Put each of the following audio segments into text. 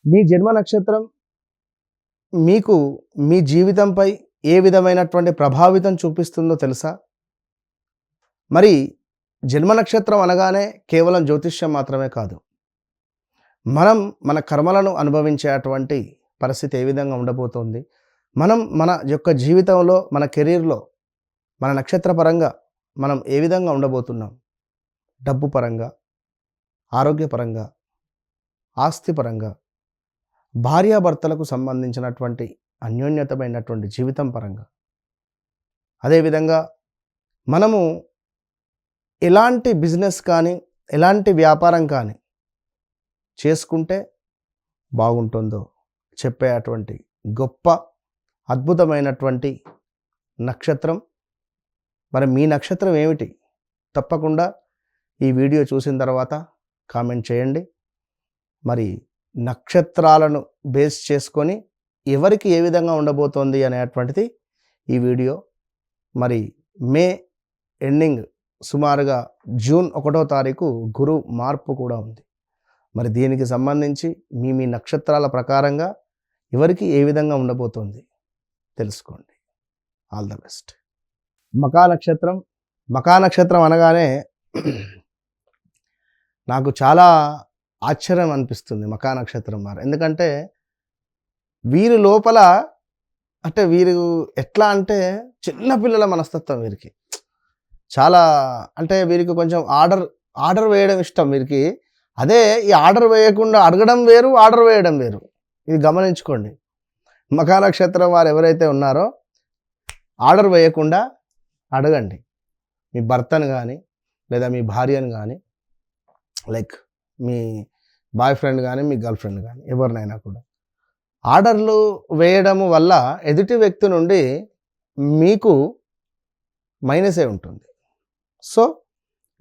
మీ జన్మ నక్షత్రం మీకు మీ జీవితంపై ఏ విధమైనటువంటి ప్రభావితం చూపిస్తుందో తెలుసా? మరి జన్మ నక్షత్రం అనగానే కేవలం జ్యోతిష్యం మాత్రమే కాదు. మనం మన కర్మలను అనుభవించేటువంటి పరిస్థితి ఏ విధంగా ఉండబోతోంది? మనం మన యొక్క జీవితంలో, మన కెరీర్‌లో, మన నక్షత్ర పరంగా మనం ఏ విధంగా ఉండబోతున్నాం? డబ్బు పరంగా, ఆరోగ్యపరంగా, ఆస్తి పరంగా, భార్యాభర్తలకు సంబంధించినటువంటి అన్యోన్యతమైనటువంటి జీవితం పరంగా, అదేవిధంగా మనము ఎలాంటి బిజినెస్ కానీ, ఎలాంటి వ్యాపారం కానీ చేసుకుంటే బాగుంటుందో చెప్పేటువంటి గొప్ప అద్భుతమైనటువంటి నక్షత్రం. మరి మీ నక్షత్రం ఏమిటి? తప్పకుండా ఈ వీడియో చూసిన తర్వాత కామెంట్ చేయండి. మరి నక్షత్రాలను బేస్ చేసుకొని ఎవరికి ఏ విధంగా ఉండబోతోంది అనేటువంటిది ఈ వీడియో. మరి మే ఎండింగ్ సుమారుగా జూన్ 1వ తారీఖు గురు మార్పు కూడా ఉంది. మరి దీనికి సంబంధించి మీ నక్షత్రాల ప్రకారంగా ఎవరికి ఏ విధంగా ఉండబోతోంది తెలుసుకోండి. All the best. మకా నక్షత్రం. మకా నక్షత్రం అనగానే నాకు చాలా ఆశ్చర్యం అనిపిస్తుంది మకా నక్షత్రం వారు. ఎందుకంటే వీరి లోపల అంటే వీరు ఎట్లా అంటే చిన్నపిల్లల మనస్తత్వం వీరికి. చాలా అంటే వీరికి కొంచెం ఆర్డర్ వేయడం ఇష్టం వీరికి. అదే ఈ ఆర్డర్ వేయకుండా అడగడం వేరు, ఆర్డర్ వేయడం వేరు. ఇది గమనించుకోండి. మకా నక్షత్రం వారు ఎవరైతే ఉన్నారో ఆర్డర్ వేయకుండా అడగండి. మీ భర్తను కానీ, లేదా మీ భార్యను కానీ, లైక్ మీ బాయ్ ఫ్రెండ్ కానీ, మీ గర్ల్ ఫ్రెండ్ కానీ, ఎవరినైనా కూడా ఆర్డర్లు వేయడము వల్ల ఎదుటి వ్యక్తి నుండి మీకు మైనసే ఉంటుంది. సో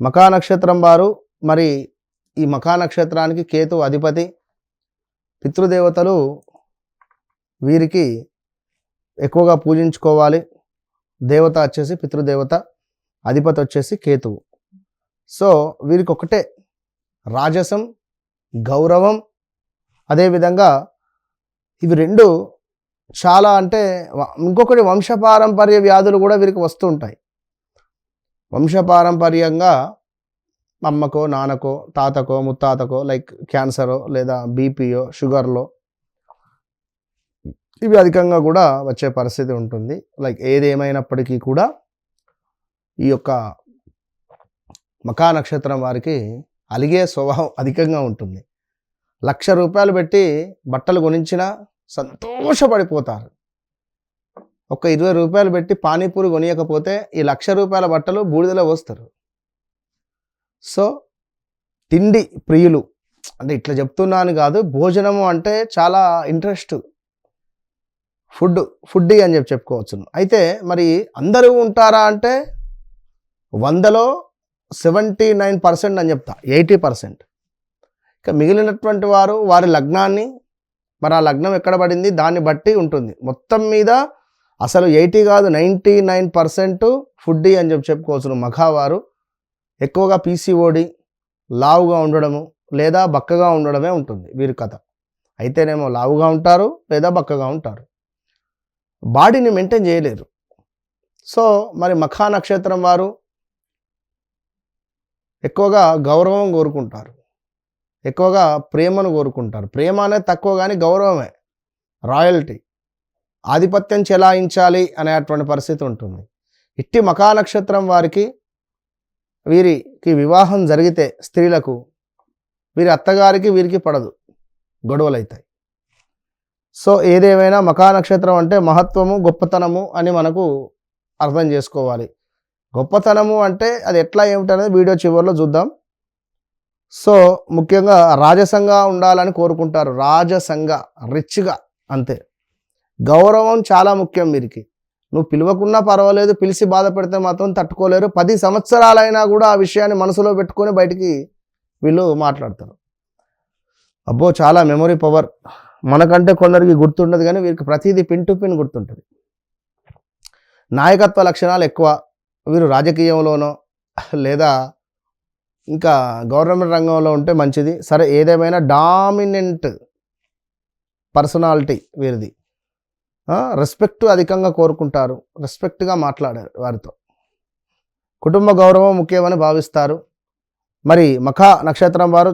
మకా నక్షత్రం వారు, మరి ఈ మకా నక్షత్రానికి కేతు అధిపతి. పితృదేవతలు వీరికి ఎక్కువగా పూజించుకోవాలి. దేవత వచ్చేసి పితృదేవత, అధిపతి వచ్చేసి కేతువు. సో వీరికి ఒకటే రాజసం, గౌరవం. అదేవిధంగా ఇవి రెండు చాలా అంటే ఇంకొకటి వంశపారంపర్య వ్యాధులు కూడా వీరికి వస్తూ ఉంటాయి. వంశపారంపర్యంగా అమ్మకో, నాన్నకో, తాతకో, ముత్తాతకో లైక్ క్యాన్సరో లేదా బీపీయో, షుగర్లో ఇవి అధికంగా కూడా వచ్చే పరిస్థితి ఉంటుంది. లైక్ ఏది ఏమైనప్పటికీ కూడా ఈ యొక్క మకా నక్షత్రం వారికి అలిగే స్వభావం అధికంగా ఉంటుంది. 1,00,000 రూపాయలు పెట్టి బట్టలు కొనించినా సంతోషపడిపోతారు. ఒక 20 రూపాయలు పెట్టి పానీపూరి కొనియకపోతే ఈ 1,00,000 రూపాయల బట్టలు బూడిదలో పోస్తారు. సో తిండి ప్రియులు అంటే ఇట్లా చెప్తున్నాను కాదు, భోజనము అంటే చాలా ఇంట్రెస్ట్, ఫుడ్డీ అని చెప్పుకోవచ్చు. అయితే మరి అందరూ ఉంటారా అంటే 100లో 79% అని చెప్తా, 80%. ఇక మిగిలినటువంటి వారు వారి లగ్నాన్ని, మరి ఆ లగ్నం ఎక్కడ పడింది దాన్ని బట్టి ఉంటుంది. మొత్తం మీద అసలు 80 కాదు 99% ఫుడ్డీ అని చెప్పుకోవచ్చు. మగవారు ఎక్కువగా పీసీఓడి, లావుగా ఉండడము లేదా బక్కగా ఉండడమే ఉంటుంది వీరి కథ. అయితేనేమో లావుగా ఉంటారు లేదా బక్కగా ఉంటారు, బాడీని మెయింటైన్ చేయలేరు. సో మరి మఖా నక్షత్రం వారు ఎక్కువగా గౌరవం కోరుకుంటారు, ఎక్కువగా ప్రేమను కోరుకుంటారు. ప్రేమ అనేది తక్కువ కానీ గౌరవమే, రాయల్టీ, ఆధిపత్యం చెలాయించాలి అనేటువంటి పరిస్థితి ఉంటుంది. ఇట్టి మఖా నక్షత్రం వారికి వీరికి వివాహం జరిగితే స్త్రీలకు వీరి అత్తగారికి వీరికి పడదు, గొడవలు అవుతాయి. సో ఏదేమైనా మఖా నక్షత్రం అంటే మహత్వము, గొప్పతనము అని మనకు అర్థం చేసుకోవాలి. గొప్పతనము అంటే అది ఎట్లా ఏమిటనేది వీడియో చివరిలో చూద్దాం. సో ముఖ్యంగా రాజసంగా ఉండాలని కోరుకుంటారు, రాజసంగా, రిచ్గా, అంతే. గౌరవం చాలా ముఖ్యం వీరికి. నువ్వు పిలవకున్నా పర్వాలేదు, పిలిచి బాధ పెడితే మాత్రం తట్టుకోలేరు. 10 సంవత్సరాలైనా కూడా ఆ విషయాన్ని మనసులో పెట్టుకొని బయటికి వీళ్ళు మాట్లాడతారు. అబ్బో చాలా మెమొరీ పవర్. మనకంటే కొందరికి గుర్తుండదు కానీ వీరికి ప్రతిదీ పిన్ టు పిన్ గుర్తుంటుంది. నాయకత్వ లక్షణాలు ఎక్కువ. వీరు రాజకీయంలోనో లేదా ఇంకా గవర్నమెంట్ రంగంలో ఉంటే మంచిది. సరే ఏదేమైనా డామినెంట్ పర్సనాలిటీ వీరిది. రెస్పెక్ట్ అధికంగా కోరుకుంటారు, రెస్పెక్ట్గా మాట్లాడారు వారితో. కుటుంబ గౌరవం ముఖ్యమని భావిస్తారు. మరి మఖ నక్షత్రం వారు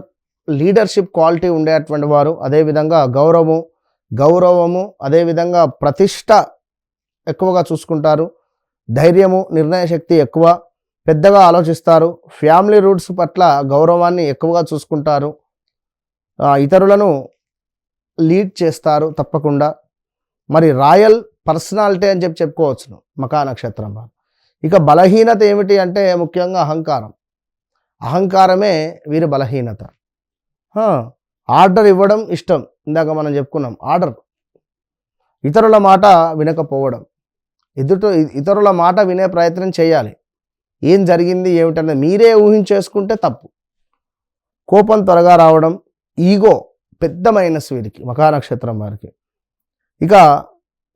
లీడర్షిప్ క్వాలిటీ ఉండేటువంటి వారు. అదేవిధంగా గౌరవము అదేవిధంగా ప్రతిష్ట ఎక్కువగా చూసుకుంటారు. ధైర్యము, నిర్ణయ శక్తి ఎక్కువ, పెద్దగా ఆలోచిస్తారు. ఫ్యామిలీ రూట్స్ పట్ల గౌరవాన్ని ఎక్కువగా చూసుకుంటారు. ఇతరులను లీడ్ చేస్తారు తప్పకుండా. మరి రాయల్ పర్సనాలిటీ అని చెప్పుకోవచ్చును మఖా నక్షత్రం వారు. ఇక బలహీనత ఏమిటి అంటే ముఖ్యంగా అహంకారమే వీరి బలహీనత. ఆర్డర్ ఇవ్వడం ఇష్టం, ఇందాక మనం చెప్పుకున్నాం ఆర్డర్. ఇతరుల మాట వినకపోవడం, ఇతరుల మాట వినే ప్రయత్నం చేయాలి. ఏం జరిగింది ఏమిటనేది మీరే ఊహించేసుకుంటే తప్పు. కోపం త్వరగా రావడం, ఈగో పెద్ద మైనస్ వీరికి మఖా నక్షత్రం వారికి. ఇక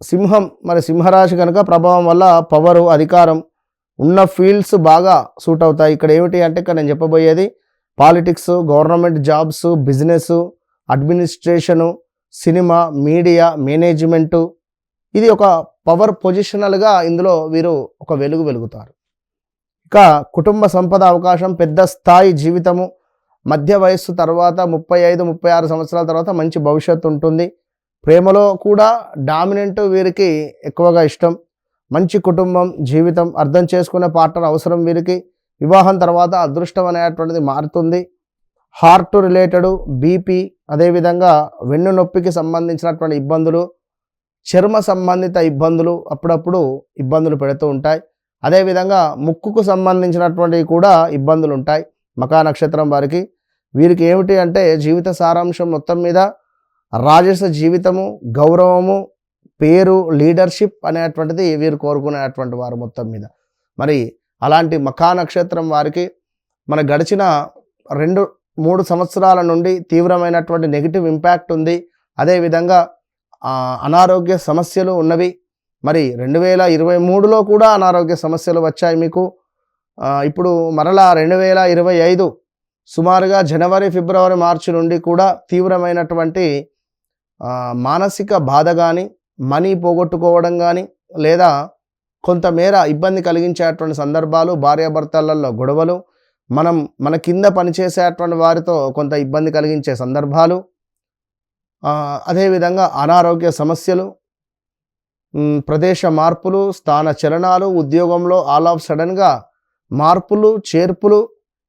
సింహం, మరి సింహరాశి కనుక ప్రభావం వల్ల పవరు, అధికారం ఉన్న ఫీల్డ్స్ బాగా సూట్ అవుతాయి. ఇక్కడ ఏమిటి అంటే ఇక్కడ నేను చెప్పబోయేది politics, government jobs, business, administration, cinema, media, management. ఇది ఒక పవర్ పొజిషనల్గా ఇందులో వీరు ఒక వెలుగుతారు. ఇక కుటుంబ సంపద అవకాశం, పెద్ద స్థాయి జీవితము, మధ్య వయస్సు తర్వాత 35-36 సంవత్సరాల తర్వాత మంచి భవిష్యత్తు ఉంటుంది. ప్రేమలో కూడా డామినెంట్ వీరికి ఎక్కువగా ఇష్టం. మంచి కుటుంబం, జీవితం, అర్థం చేసుకునే పార్ట్నర్ అవసరం వీరికి. వివాహం తర్వాత అదృష్టం అనేటువంటిది మారుతుంది. హార్ట్ రిలేటెడ్, బీపీ, అదేవిధంగా వెన్ను నొప్పికి సంబంధించినటువంటి ఇబ్బందులు, చర్మ సంబంధిత ఇబ్బందులు అప్పుడప్పుడు ఇబ్బందులు పెడుతూ ఉంటాయి. అదేవిధంగా ముక్కుకు సంబంధించినటువంటివి కూడా ఇబ్బందులు ఉంటాయి మఖా నక్షత్రం వారికి. వీరికి ఏమిటి అంటే జీవిత సారాంశం మొత్తం మీద రాజస జీవితము, గౌరవము, పేరు, లీడర్షిప్ అనేటువంటిది వీరు కోరుకునేటువంటి వారు మొత్తం మీద. మరి అలాంటి మఖా నక్షత్రం వారికి మన గడిచిన 2-3 సంవత్సరాల నుండి తీవ్రమైనటువంటి నెగిటివ్ ఇంపాక్ట్ ఉంది. అదేవిధంగా అనారోగ్య సమస్యలు ఉన్నవి. మరి 2023లో కూడా అనారోగ్య సమస్యలు వచ్చాయి మీకు. ఇప్పుడు మరలా 2025 సుమారుగా జనవరి, ఫిబ్రవరి, మార్చి నుండి కూడా తీవ్రమైనటువంటి మానసిక బాధ కానీ, మనీ పోగొట్టుకోవడం కానీ, లేదా కొంతమేర ఇబ్బంది కలిగించేటువంటి సందర్భాలు, భార్యాభర్తలలో గొడవలు, మన కింద పనిచేసేటువంటి వారితో కొంత ఇబ్బంది కలిగించే సందర్భాలు, అదేవిధంగా అనారోగ్య సమస్యలు, ప్రదేశ మార్పులు, స్థాన చలనాలు, ఉద్యోగంలో ఆల్ ఆఫ్ సడన్గా మార్పులు, చేర్పులు,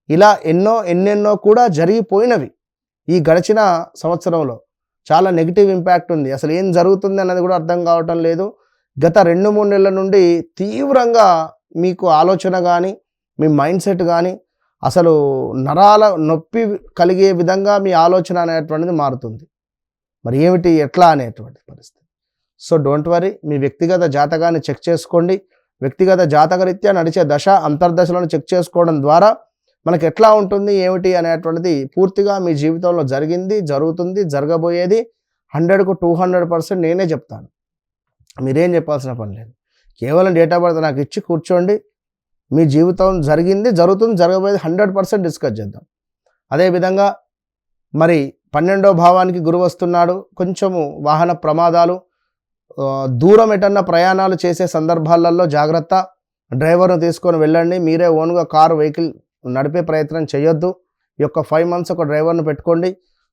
ఇలా ఎన్నెన్నో కూడా జరిగిపోయినవి ఈ గడిచిన సంవత్సరంలో. చాలా నెగిటివ్ ఇంపాక్ట్ ఉంది. అసలు ఏం జరుగుతుంది అన్నది కూడా అర్థం కావటం లేదు. గత 2-3 నెలల నుండి తీవ్రంగా మీకు ఆలోచన కానీ, మీ మైండ్ సెట్ కానీ, అసలు నరాల నొప్పి కలిగే విధంగా మీ ఆలోచన అనేటువంటిది మారుతుంది. మరి ఏమిటి, ఎట్లా అనేటువంటి పరిస్థితి. సో డోంట్ వరీ, మీ వ్యక్తిగత జాతకాన్ని చెక్ చేసుకోండి. వ్యక్తిగత జాతకరీత్యా నడిచే దశ అంతర్దశలను చెక్ చేసుకోవడం ద్వారా మనకు ఎట్లా ఉంటుంది ఏమిటి అనేటువంటిది పూర్తిగా మీ జీవితంలో జరిగింది, జరుగుతుంది, జరగబోయేది 100కు 200% నేనే చెప్తాను. మీరేం చెప్పాల్సిన పని లేదు. కేవలం డేట్ ఆఫ్ బర్త్ నాకు ఇచ్చి కూర్చోండి. మీ జీవితం జరిగింది, జరుగుతుంది, జరగబోయేది 100% డిస్కస్ చేద్దాం. అదేవిధంగా మరి 12వ భావానికి గురువు వస్తున్నాడు. కొంచెము వాహన ప్రమాదాలు, దూరం ఎటన్నా ప్రయాణాలు చేసే సందర్భాలలో జాగ్రత్త. డ్రైవర్ను తీసుకొని వెళ్ళండి. మీరే ఓన్గా కారు, వెహికల్ నడిపే ప్రయత్నం చేయొద్దు. ఈ యొక్క 5 months ఒక డ్రైవర్ను పెట్టుకోండి.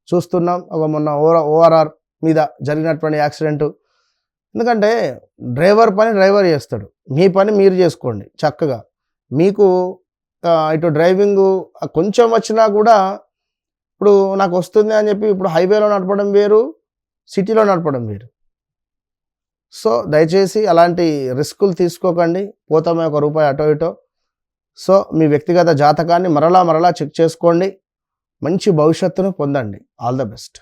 చూస్తున్నాం ఒక మొన్న ఓఆర్ఆర్ మీద జరిగినటువంటి యాక్సిడెంట్. ఎందుకంటే డ్రైవర్ పని డ్రైవర్ చేస్తాడు, మీ పని మీరు చేసుకోండి చక్కగా. మీకు ఇటు డ్రైవింగు కొంచెం వచ్చినా కూడా ఇప్పుడు నాకు వస్తుంది అని చెప్పి ఇప్పుడు హైవేలో నడపడం వేరు, సిటీలో నడపడం వేరు. సో దయచేసి అలాంటి రిస్కులు తీసుకోకండి. పోతామే ₹1 అటో ఇటో. సో మీ వ్యక్తిగత జాతకాన్ని మరలా చెక్ చేసుకోండి. మంచి భవిష్యత్తును పొందండి. All the best.